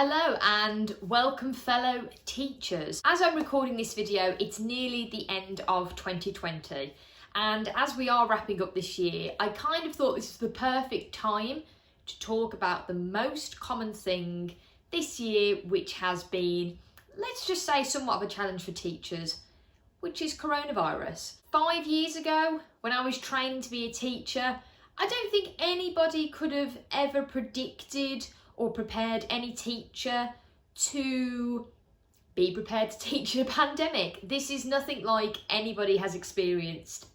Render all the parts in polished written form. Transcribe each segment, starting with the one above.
Hello and welcome fellow teachers. As I'm recording this video, it's nearly the end of 2020, and as we are wrapping up this year, I kind of thought this was the perfect time to talk about the most common thing this year, which has been, let's just say, somewhat of a challenge for teachers, which is coronavirus. 5 years ago, when I was training to be a teacher, I don't think anybody could have ever predicted or prepared any teacher to be prepared to teach in a pandemic. This is nothing like anybody has experienced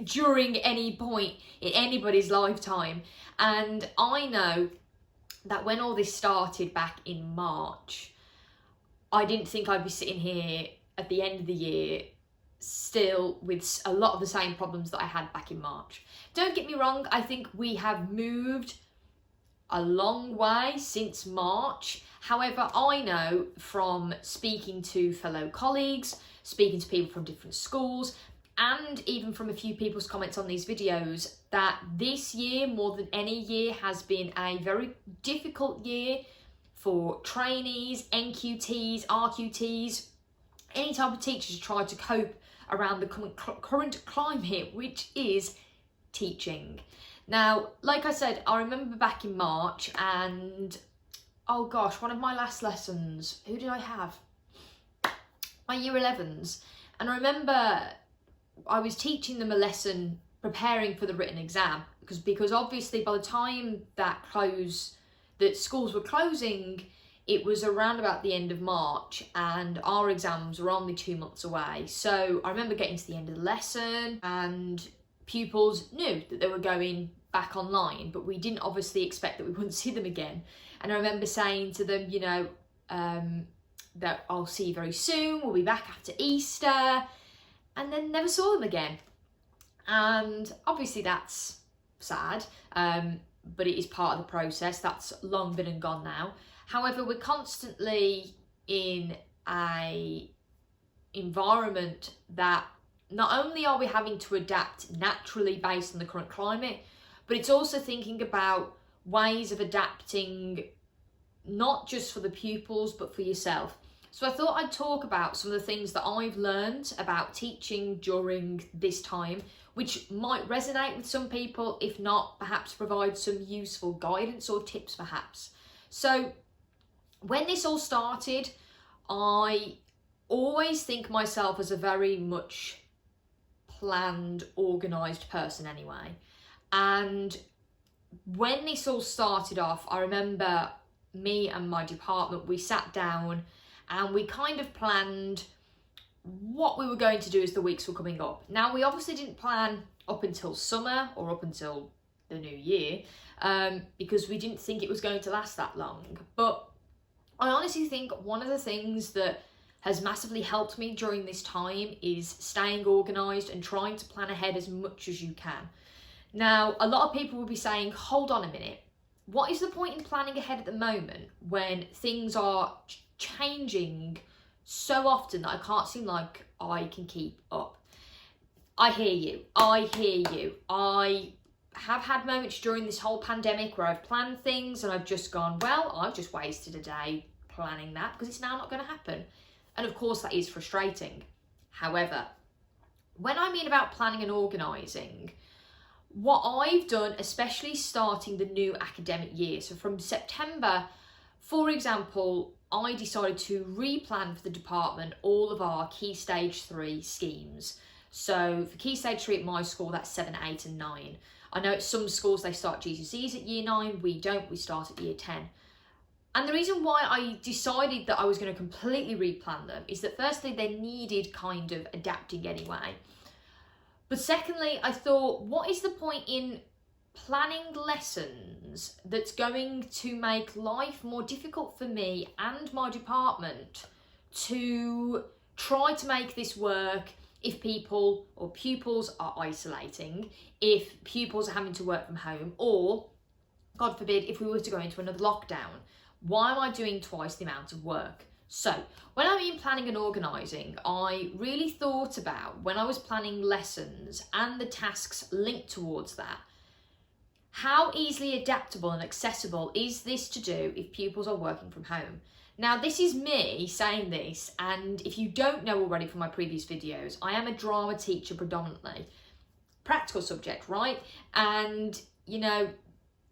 during any point in anybody's lifetime. And I know that when all this started back in March, I didn't think I'd be sitting here at the end of the year still with a lot of the same problems that I had back in March. Don't get me wrong, I think we have moved a long way since March. However, I know from speaking to fellow colleagues, speaking to people from different schools, and even from a few people's comments on these videos, that this year, more than any year, has been a very difficult year for trainees, NQTs, RQTs, any type of teachers to try to cope around the current climate, which is teaching. Now, like I said, I remember back in March and, oh gosh, one of my last lessons, who did I have? My year 11s. And I remember I was teaching them a lesson preparing for the written exam because obviously by the time that schools were closing, it was around about the end of March and our exams were only 2 months away. So I remember getting to the end of the lesson and pupils knew that they were going back online, but we didn't obviously expect that we wouldn't see them again. And I remember saying to them, that I'll see you very soon, we'll be back after Easter, and then never saw them again. And obviously that's sad, but it is part of the process. That's long been and gone now. However, we're constantly in a environment that not only are we having to adapt naturally based on the current climate, but it's also thinking about ways of adapting, not just for the pupils, but for yourself. So I thought I'd talk about some of the things that I've learned about teaching during this time, which might resonate with some people, if not, perhaps provide some useful guidance or tips perhaps. So when this all started, I always think myself as a very much planned, organised person anyway. And when this all started off, I remember me and my department, we sat down and we kind of planned what we were going to do as the weeks were coming up. Now, we obviously didn't plan up until summer or up until the new year because we didn't think it was going to last that long. But I honestly think one of the things that has massively helped me during this time is staying organised and trying to plan ahead as much as you can. Now, a lot of people will be saying, hold on a minute, what is the point in planning ahead at the moment when things are changing so often that I can't seem like I can keep up? I hear you. I have had moments during this whole pandemic where I've planned things and I've just gone, well, I've just wasted a day planning that because it's now not going to happen. And of course that is frustrating. However, when I mean about planning and organising, what I've done, especially starting the new academic year, so from September, for example, I decided to replan for the department all of our Key Stage 3 schemes. So for Key Stage 3 at my school, that's 7, 8 and 9. I know at some schools they start GCSEs at year 9, we don't, we start at year 10. And the reason why I decided that I was going to completely replan them is that firstly, they needed kind of adapting anyway. But secondly, I thought, what is the point in planning lessons that's going to make life more difficult for me and my department to try to make this work if people or pupils are isolating, if pupils are having to work from home, or, God forbid, if we were to go into another lockdown? Why am I doing twice the amount of work? So when I mean planning and organising, I really thought about when I was planning lessons and the tasks linked towards that, How easily adaptable and accessible is this to do if pupils are working from home? Now, this is me saying this, and if you don't know already from my previous videos, I am a drama teacher predominantly. Practical subject, right? And, you know,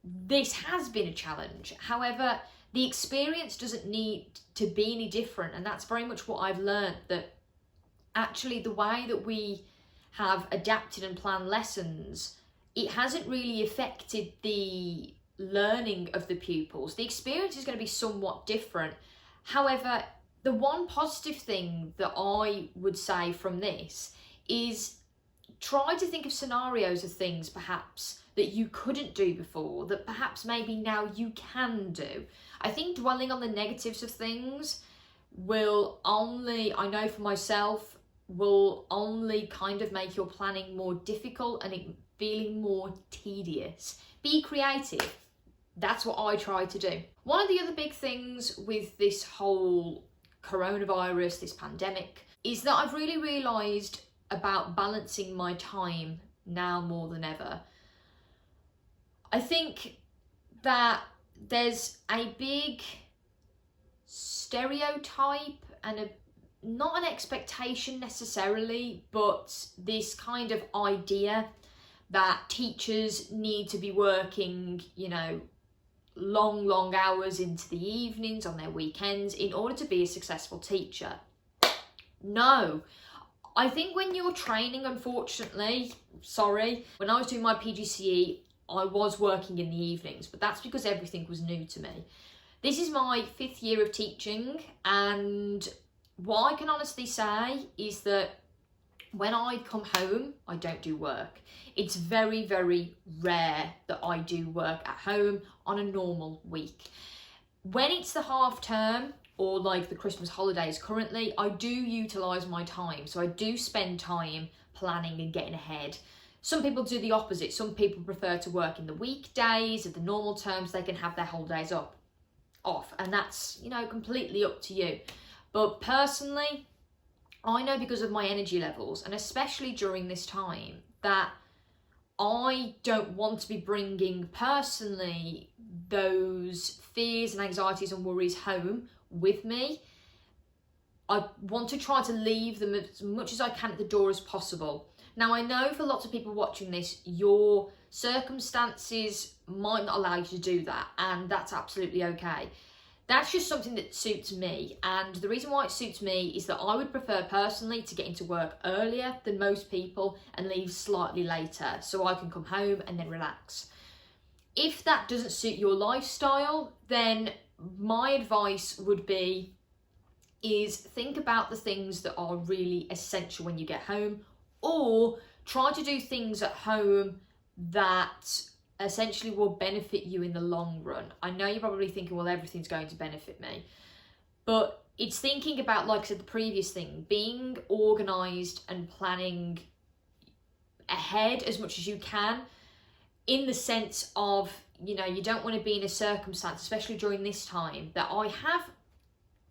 this has been a challenge. However, the experience doesn't need to be any different, and that's very much what I've learned, that actually the way that we have adapted and planned lessons, it hasn't really affected the learning of the pupils. The experience is going to be somewhat different. However, the one positive thing that I would say from this is try to think of scenarios of things perhaps that you couldn't do before, that perhaps maybe now you can do. I think dwelling on the negatives of things will only, I know for myself, will only kind of make your planning more difficult and it feeling more tedious. Be creative. That's what I try to do. One of the other big things with this whole coronavirus, this pandemic, is that I've really realised about balancing my time now more than ever. I think that there's a big stereotype and not an expectation necessarily, but this kind of idea that teachers need to be working, you know, long hours into the evenings on their weekends in order to be a successful teacher. No. I think when you're training, unfortunately, when I was doing my PGCE, I was working in the evenings, but that's because everything was new to me. This is my 5th year of teaching, and what I can honestly say is that when I come home, I don't do work. It's very, very rare that I do work at home on a normal week. When it's the half term or like the Christmas holidays currently, I do utilise my time. So I do spend time planning and getting ahead. Some people do the opposite. Some people prefer to work in the weekdays. At the normal terms, they can have their holidays off. And that's, you know, completely up to you. But personally, I know because of my energy levels, and especially during this time, that I don't want to be bringing personally those fears and anxieties and worries home with me. I want to try to leave them as much as I can at the door as possible. Now, I know for lots of people watching this, your circumstances might not allow you to do that, and that's absolutely okay. That's just something that suits me, and the reason why it suits me is that I would prefer personally to get into work earlier than most people and leave slightly later so I can come home and then relax. If that doesn't suit your lifestyle, then my advice would be is think about the things that are really essential when you get home, or try to do things at home that essentially will benefit you in the long run. I know you're probably thinking, well, everything's going to benefit me. But it's thinking about, like I said, the previous thing, being organised and planning ahead as much as you can, in the sense of, you know, you don't want to be in a circumstance, especially during this time, that I have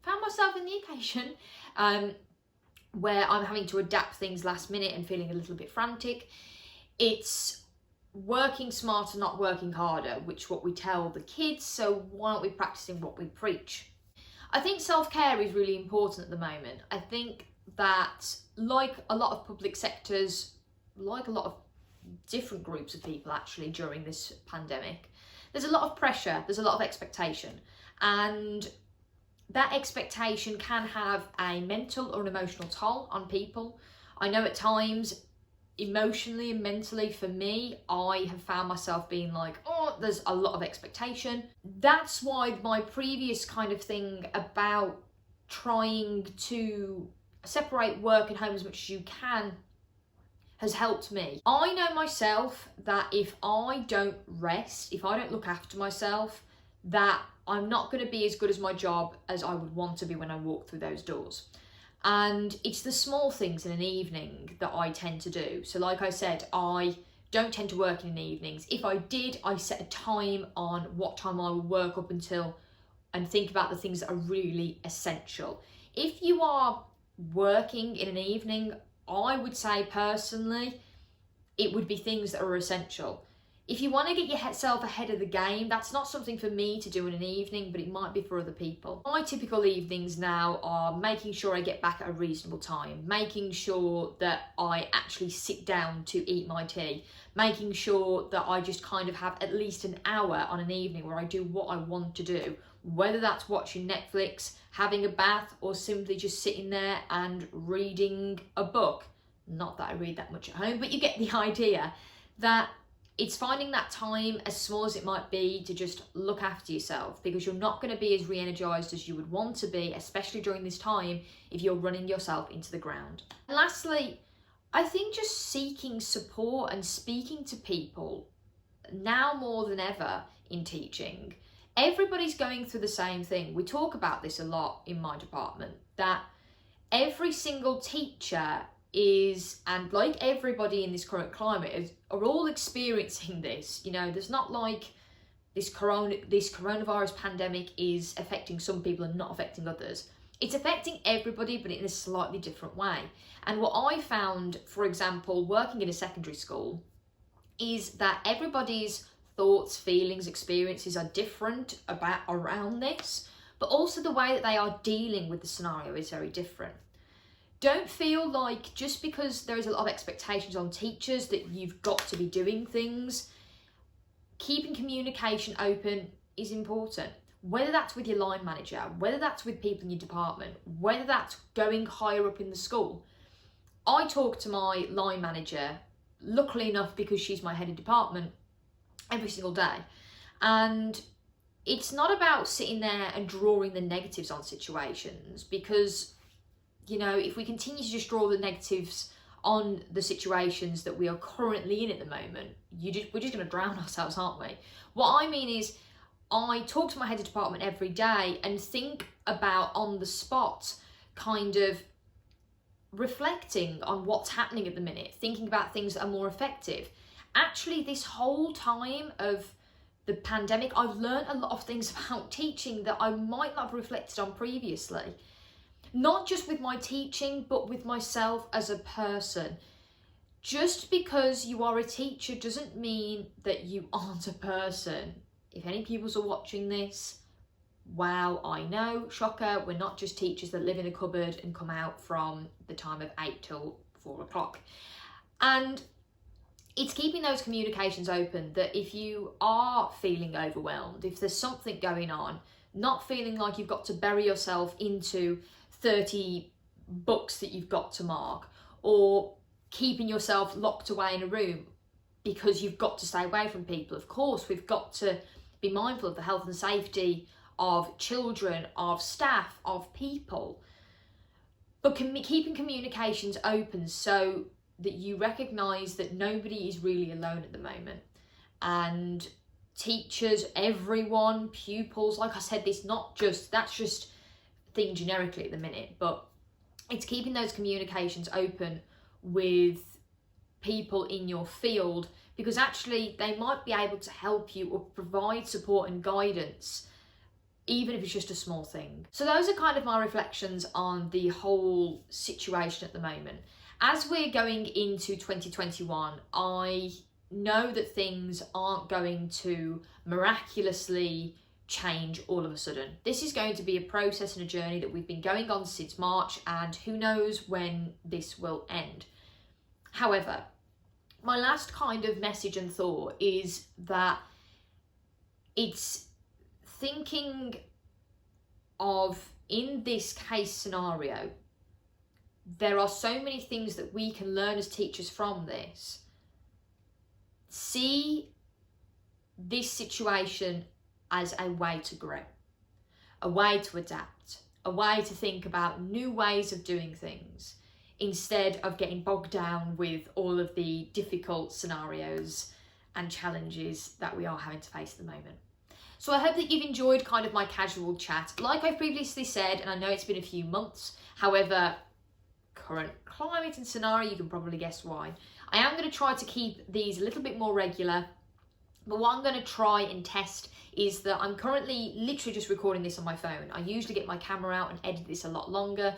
found myself in the occasion, where I'm having to adapt things last minute and feeling a little bit frantic. It's working smarter, not working harder, which what we tell the kids, so why aren't we practicing what we preach? I think self-care is really important at the moment. I think that, like a lot of public sectors, like a lot of different groups of people actually during this pandemic, there's a lot of pressure, there's a lot of expectation, and that expectation can have a mental or an emotional toll on people. I know at times, emotionally and mentally for me, I have found myself being like, oh, there's a lot of expectation. That's why my previous kind of thing about trying to separate work and home as much as you can has helped me. I know myself that if I don't rest, if I don't look after myself, that I'm not going to be as good as my job as I would want to be when I walk through those doors. And it's the small things in an evening that I tend to do. So like I said, I don't tend to work in the evenings. If I did, I set a time on what time I would work up until and think about the things that are really essential. If you are working in an evening, I would say personally, it would be things that are essential. If you want to get yourself ahead of the game, that's not something for me to do in an evening, but it might be for other people. My typical evenings now are making sure I get back at a reasonable time, making sure that I actually sit down to eat my tea, making sure that I just kind of have at least an hour on an evening where I do what I want to do, whether that's watching Netflix, having a bath, or simply just sitting there and reading a book. Not that I read that much at home, but you get the idea that it's finding that time, as small as it might be, to just look after yourself, because you're not going to be as re-energized as you would want to be, especially during this time, if you're running yourself into the ground. And lastly, I think just seeking support and speaking to people now more than ever in teaching. Everybody's going through the same thing. We talk about this a lot in my department, that every single teacher is, and like everybody in this current climate, are all experiencing this. You know, there's not like this coronavirus pandemic is affecting some people and not affecting others. It's affecting everybody, but in a slightly different way. And what I found, for example, working in a secondary school, is that everybody's thoughts, feelings, experiences are different around this, but also the way that they are dealing with the scenario is very different. Don't feel like just because there is a lot of expectations on teachers that you've got to be doing things. Keeping communication open is important. Whether that's with your line manager, whether that's with people in your department, whether that's going higher up in the school. I talk to my line manager, luckily enough because she's my head of department, every single day. And it's not about sitting there and drawing the negatives on situations, because you know, if we continue to just draw the negatives on the situations that we are currently in at the moment, we're just going to drown ourselves, aren't we? What I mean is, I talk to my head of department every day and think about on the spot, kind of reflecting on what's happening at the minute, thinking about things that are more effective. Actually, this whole time of the pandemic, I've learned a lot of things about teaching that I might not have reflected on previously. Not just with my teaching, but with myself as a person. Just because you are a teacher doesn't mean that you aren't a person. If any pupils are watching this, wow, I know, shocker, we're not just teachers that live in a cupboard and come out from the time of 8 till 4 o'clock. And it's keeping those communications open, that if you are feeling overwhelmed, if there's something going on, not feeling like you've got to bury yourself into 30 books that you've got to mark, or keeping yourself locked away in a room because you've got to stay away from people. Of course, we've got to be mindful of the health and safety of children, of staff, of people. But keeping communications open so that you recognise that nobody is really alone at the moment. And teachers, everyone, pupils, like I said, that's just thing generically at the minute, but it's keeping those communications open with people in your field, because actually they might be able to help you or provide support and guidance, even if it's just a small thing. So those are kind of my reflections on the whole situation at the moment. As we're going into 2021, I know that things aren't going to miraculously change all of a sudden. This is going to be a process and a journey that we've been going on since March, and who knows when this will end. However, my last kind of message and thought is that it's thinking of, in this case scenario, there are so many things that we can learn as teachers from this. See this situation as a way to grow, a way to adapt, a way to think about new ways of doing things, instead of getting bogged down with all of the difficult scenarios and challenges that we are having to face at the moment. So I hope that you've enjoyed kind of my casual chat. Like I've previously said, and I know it's been a few months, however, current climate and scenario, you can probably guess why. I am going to try to keep these a little bit more regular, but what I'm going to try and test is that I'm currently literally just recording this on my phone. I usually get my camera out and edit this a lot longer.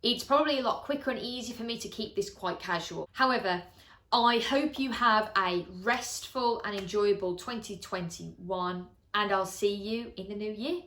It's probably a lot quicker and easier for me to keep this quite casual. However, I hope you have a restful and enjoyable 2021, and I'll see you in the new year.